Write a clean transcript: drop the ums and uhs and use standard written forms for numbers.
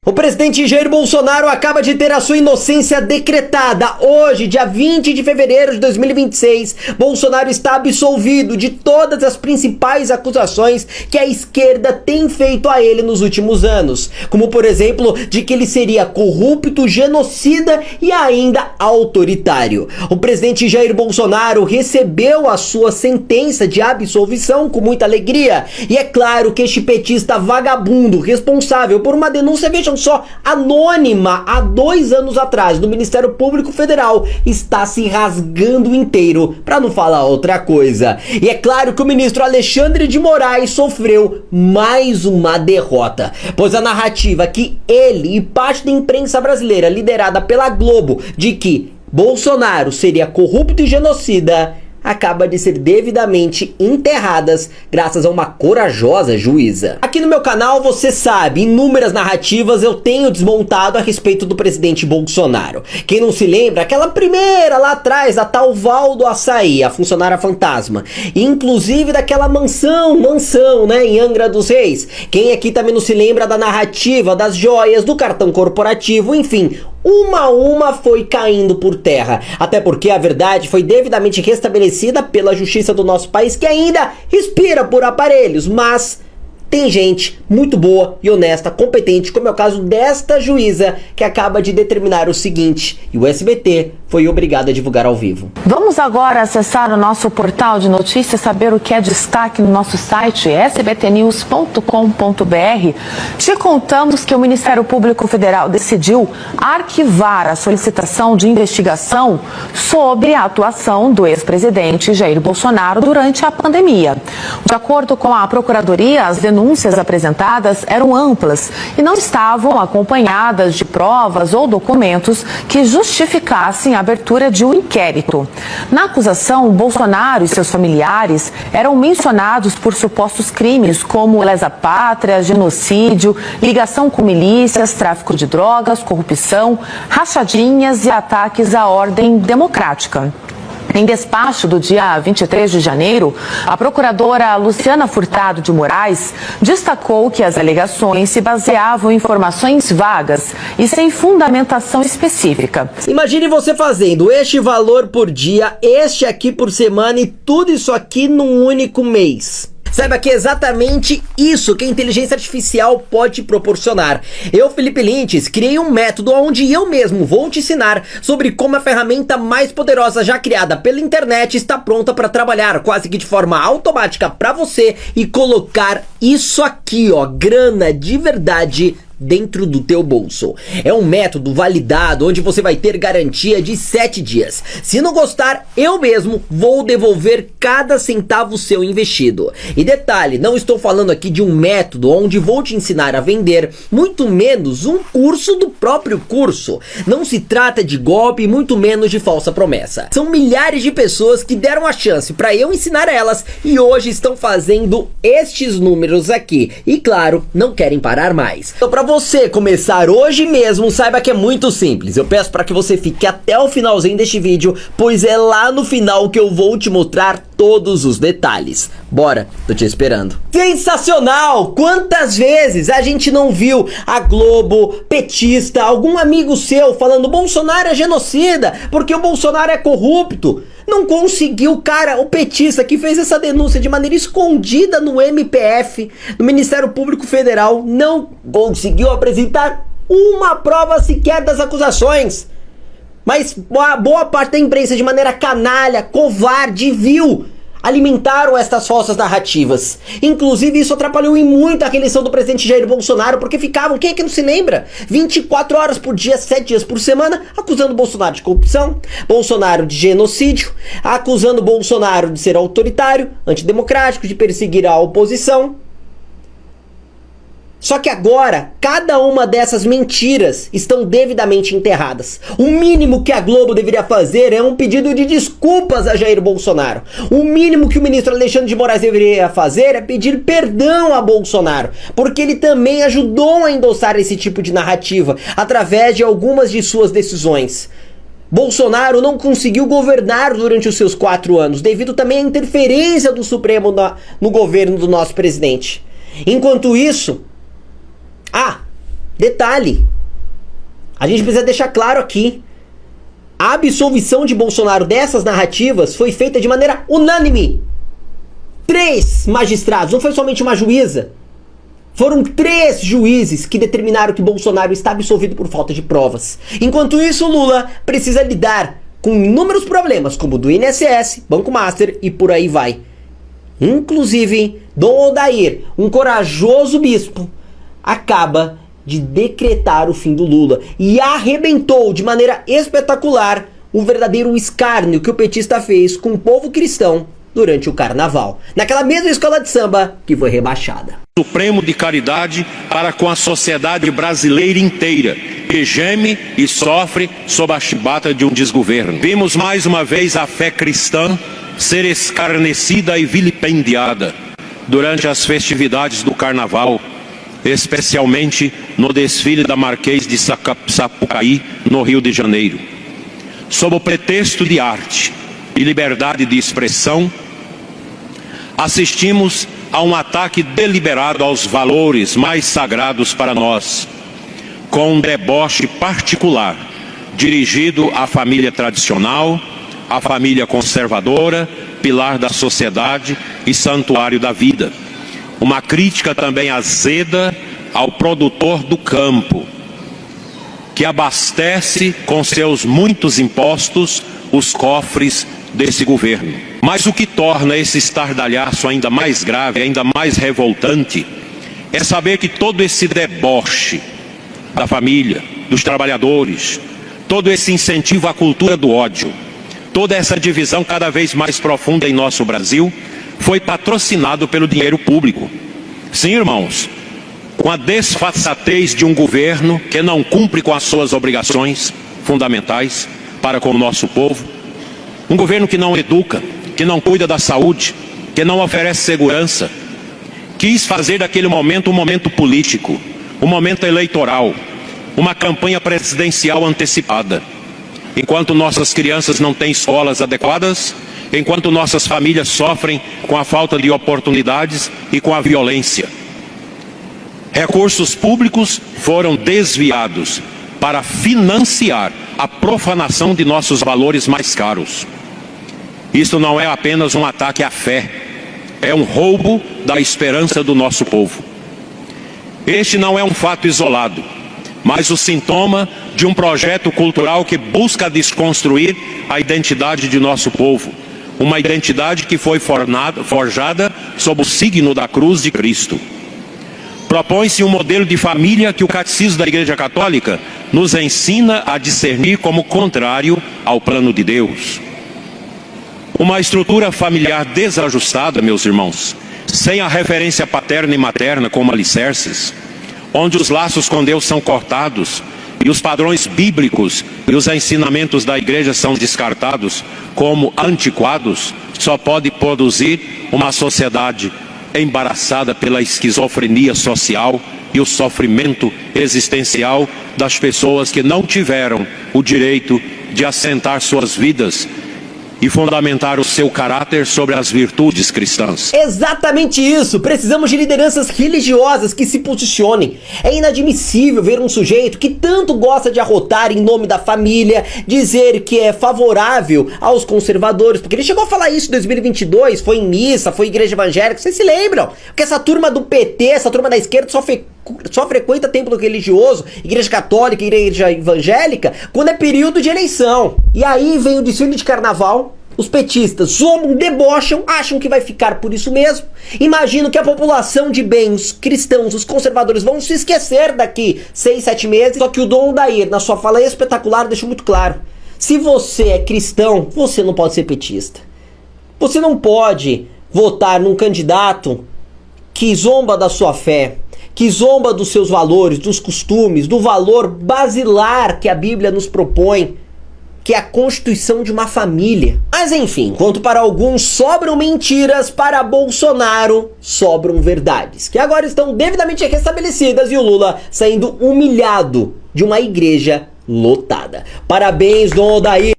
O presidente Jair Bolsonaro acaba de ter a sua inocência decretada. Hoje, dia 20 de fevereiro de 2026, Bolsonaro está absolvido de todas as principais acusações que a esquerda tem feito a ele nos últimos anos. Como, por exemplo, de que ele seria corrupto, genocida e ainda autoritário. O presidente Jair Bolsonaro recebeu a sua sentença de absolvição com muita alegria. E é claro que este petista vagabundo, responsável por uma denúncia, vejam só, anônima há 2 anos atrás do Ministério Público Federal, está se rasgando inteiro, para não falar outra coisa. E é claro que o ministro Alexandre de Moraes sofreu mais uma derrota, pois a narrativa que ele e parte da imprensa brasileira, liderada pela Globo, de que Bolsonaro seria corrupto e genocida, acaba de ser devidamente enterradas graças a uma corajosa juíza. Aqui no meu canal, você sabe, inúmeras narrativas eu tenho desmontado a respeito do presidente Bolsonaro. Quem não se lembra, aquela primeira lá atrás, a tal Val do Açaí, a funcionária fantasma, inclusive daquela mansão, né, em Angra dos Reis. Quem aqui também não se lembra da narrativa, das joias, do cartão corporativo, enfim, uma a uma foi caindo por terra, até porque a verdade foi devidamente restabelecida pela justiça do nosso país, que ainda respira por aparelhos, mas tem gente muito boa e honesta, competente, como é o caso desta juíza, que acaba de determinar o seguinte, e o SBT foi obrigado a divulgar ao vivo. Vamos agora acessar o nosso portal de notícias, saber o que é destaque no nosso site sbtnews.com.br. Te contamos que o Ministério Público Federal decidiu arquivar a solicitação de investigação sobre a atuação do ex-presidente Jair Bolsonaro durante a pandemia. De acordo com a Procuradoria, as denúncias apresentadas eram amplas e não estavam acompanhadas de provas ou documentos que justificassem a abertura de um inquérito. Na acusação, Bolsonaro e seus familiares eram mencionados por supostos crimes como lesa pátria, genocídio, ligação com milícias, tráfico de drogas, corrupção, rachadinhas e ataques à ordem democrática. Em despacho do dia 23 de janeiro, a procuradora Luciana Furtado de Moraes destacou que as alegações se baseavam em informações vagas e sem fundamentação específica. Imagine você fazendo este valor por dia, este aqui por semana e tudo isso aqui num único mês. Saiba que é exatamente isso que a inteligência artificial pode te proporcionar. Eu, Felipe Lintz, criei um método onde eu mesmo vou te ensinar sobre como a ferramenta mais poderosa já criada pela internet está pronta para trabalhar quase que de forma automática para você e colocar isso aqui, ó, grana de verdade dentro do teu bolso. É um método validado onde você vai ter garantia de 7 dias. Se não gostar, eu mesmo vou devolver cada centavo seu investido. E detalhe, não estou falando aqui de um método onde vou te ensinar a vender, muito menos um curso do próprio curso. Não se trata de golpe, muito menos de falsa promessa. São milhares de pessoas que deram a chance para eu ensinar elas e hoje estão fazendo estes números aqui. E claro, não querem parar mais. Então, para você começar hoje mesmo, saiba que é muito simples. Eu peço para que você fique até o finalzinho deste vídeo, pois é lá no final que eu vou te mostrar todos os detalhes. Bora, tô te esperando. Sensacional! Quantas vezes a gente não viu a Globo, petista, algum amigo seu falando Bolsonaro é genocida, porque o Bolsonaro é corrupto. Não conseguiu, cara, o petista que fez essa denúncia de maneira escondida no MPF, no Ministério Público Federal, não conseguiu apresentar uma prova sequer das acusações. Mas a boa parte da imprensa, de maneira canalha, covarde, vil, alimentaram estas falsas narrativas. Inclusive isso atrapalhou em muito a reeleição do presidente Jair Bolsonaro, porque ficavam, quem é que não se lembra, 24 horas por dia, 7 dias por semana, acusando Bolsonaro de corrupção, Bolsonaro de genocídio, acusando Bolsonaro de ser autoritário, antidemocrático, de perseguir a oposição. Só que agora, cada uma dessas mentiras estão devidamente enterradas. O mínimo que a Globo deveria fazer é um pedido de desculpas a Jair Bolsonaro. O mínimo que o ministro Alexandre de Moraes deveria fazer é pedir perdão a Bolsonaro, porque ele também ajudou a endossar esse tipo de narrativa, através de algumas de suas decisões. Bolsonaro não conseguiu governar durante os seus 4 anos, devido também à interferência do Supremo no governo do nosso presidente. Enquanto isso... Detalhe, a gente precisa deixar claro aqui, a absolvição de Bolsonaro dessas narrativas foi feita de maneira unânime. 3 magistrados, não foi somente uma juíza. Foram 3 juízes que determinaram que Bolsonaro está absolvido por falta de provas. Enquanto isso, Lula precisa lidar com inúmeros problemas, como o do INSS, Banco Master e por aí vai. Inclusive, Dom Odair, um corajoso bispo, acaba de decretar o fim do Lula e arrebentou de maneira espetacular o verdadeiro escárnio que o petista fez com o povo cristão durante o carnaval, naquela mesma escola de samba que foi rebaixada. Supremo de caridade para com a sociedade brasileira inteira, que geme e sofre sob a chibata de um desgoverno. Vimos mais uma vez a fé cristã ser escarnecida e vilipendiada durante as festividades do carnaval, especialmente no desfile da Marquês de Sapucaí, no Rio de Janeiro. Sob o pretexto de arte e liberdade de expressão, assistimos a um ataque deliberado aos valores mais sagrados para nós, com um deboche particular dirigido à família tradicional, à família conservadora, pilar da sociedade e santuário da vida. Uma crítica também azeda ao produtor do campo, que abastece com seus muitos impostos os cofres desse governo. Mas o que torna esse estardalhaço ainda mais grave, ainda mais revoltante, é saber que todo esse deboche da família, dos trabalhadores, todo esse incentivo à cultura do ódio, toda essa divisão cada vez mais profunda em nosso Brasil, foi patrocinado pelo dinheiro público. Sim, irmãos, com a desfaçatez de um governo que não cumpre com as suas obrigações fundamentais para com o nosso povo, um governo que não educa, que não cuida da saúde, que não oferece segurança, quis fazer daquele momento um momento político, um momento eleitoral, uma campanha presidencial antecipada. Enquanto nossas crianças não têm escolas adequadas, enquanto nossas famílias sofrem com a falta de oportunidades e com a violência. Recursos públicos foram desviados para financiar a profanação de nossos valores mais caros. Isso não é apenas um ataque à fé, é um roubo da esperança do nosso povo. Este não é um fato isolado, mas o sintoma de um projeto cultural que busca desconstruir a identidade de nosso povo. Uma identidade que foi forjada sob o signo da cruz de Cristo. Propõe-se um modelo de família que o Catecismo da Igreja Católica nos ensina a discernir como contrário ao plano de Deus. Uma estrutura familiar desajustada, meus irmãos, sem a referência paterna e materna como alicerces, onde os laços com Deus são cortados e os padrões bíblicos e os ensinamentos da igreja são descartados como antiquados, só pode produzir uma sociedade embaraçada pela esquizofrenia social e o sofrimento existencial das pessoas que não tiveram o direito de assentar suas vidas e fundamentar o seu caráter sobre as virtudes cristãs. Exatamente isso! Precisamos de lideranças religiosas que se posicionem. É inadmissível ver um sujeito que tanto gosta de arrotar em nome da família, dizer que é favorável aos conservadores, porque ele chegou a falar isso em 2022, foi em missa, foi em igreja evangélica, vocês se lembram? Porque essa turma do PT, essa turma da esquerda só frequenta templo religioso, igreja católica, igreja evangélica, quando é período de eleição. E aí vem o desfile de carnaval, os petistas zombam, debocham, acham que vai ficar por isso mesmo. Imagino que a população de bem, os cristãos, os conservadores vão se esquecer daqui 6, 7 meses. Só que o Dom Odair, na sua fala espetacular, deixou muito claro: se você é cristão, você não pode ser petista. Você não pode votar num candidato que zomba da sua fé, que zomba dos seus valores, dos costumes, do valor basilar que a Bíblia nos propõe, que é a constituição de uma família. Mas enfim, enquanto para alguns sobram mentiras, para Bolsonaro sobram verdades, que agora estão devidamente restabelecidas, e o Lula saindo humilhado de uma igreja lotada. Parabéns, Dom Odair!